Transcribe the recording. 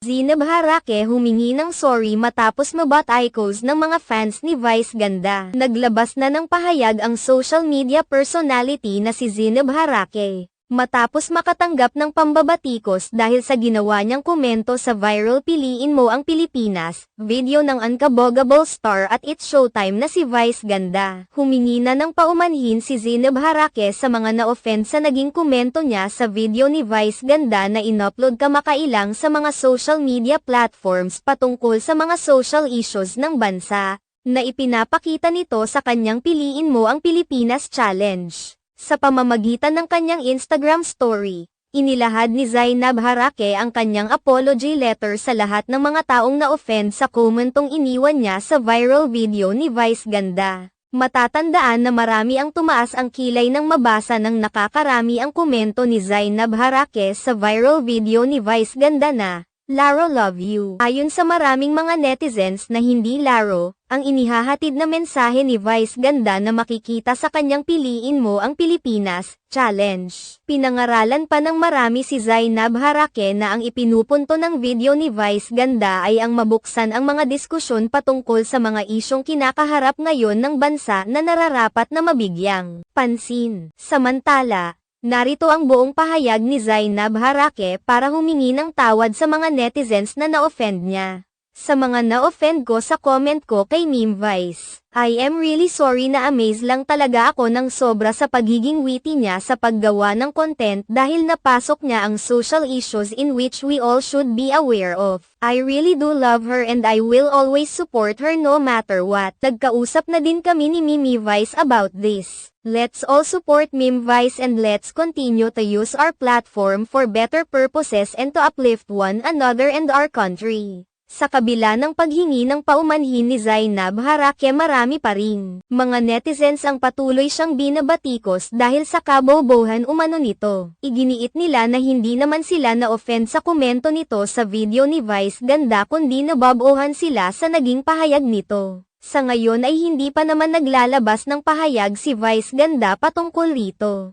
Zineb Harake humingi ng sorry matapos mabot icons ng mga fans ni Vice Ganda. Naglabas na ng pahayag ang social media personality na si Zineb Harake, matapos makatanggap ng pambabatikos dahil sa ginawa niyang komento sa viral Piliin Mo ang Pilipinas, video ng unkabogable star at It's Showtime na si Vice Ganda. Humingi na ng paumanhin si Zineb Harake sa mga na-offend sa naging komento niya sa video ni Vice Ganda na inupload kamakailang sa mga social media platforms patungkol sa mga social issues ng bansa, na ipinapakita nito sa kanyang Piliin Mo ang Pilipinas Challenge. Sa pamamagitan ng kanyang Instagram story, inilahad ni Zineb Harake ang kanyang apology letter sa lahat ng mga taong na-offend sa komentong iniwan niya sa viral video ni Vice Ganda. Matatandaan na marami ang tumaas ang kilay nang mabasa ng nakakarami ang komento ni Zineb Harake sa viral video ni Vice Ganda na, "Laro love you." Ayon sa maraming mga netizens na hindi laro, ang inihahatid na mensahe ni Vice Ganda na makikita sa kanyang Piliin Mo ang Pilipinas Challenge. Pinangaralan pa ng marami si Zineb Harake na ang ipinupunto ng video ni Vice Ganda ay ang mabuksan ang mga diskusyon patungkol sa mga isyong kinakaharap ngayon ng bansa na nararapat na mabigyang pansin. Samantala, narito ang buong pahayag ni Zineb Harake para humingi ng tawad sa mga netizens na na-offend niya. Sa mga na-offend ko sa comment ko kay Meme Vice, I am really sorry na amaze lang talaga ako ng sobra sa pagiging witty niya sa paggawa ng content dahil napasok niya ang social issues in which we all should be aware of. I really do love her and I will always support her no matter what. Nagkausap na din kami ni Meme Vice about this. Let's all support Meme Vice and let's continue to use our platform for better purposes and to uplift one another and our country. Sa kabila ng paghingi ng paumanhin ni Zineb Harake, marami pa ring mga netizens ang patuloy siyang binabatikos dahil sa kabobohan umano nito. Iginiit nila na hindi naman sila na-offend sa komento nito sa video ni Vice Ganda kundi nababohan sila sa naging pahayag nito. Sa ngayon ay hindi pa naman naglalabas ng pahayag si Vice Ganda patungkol rito.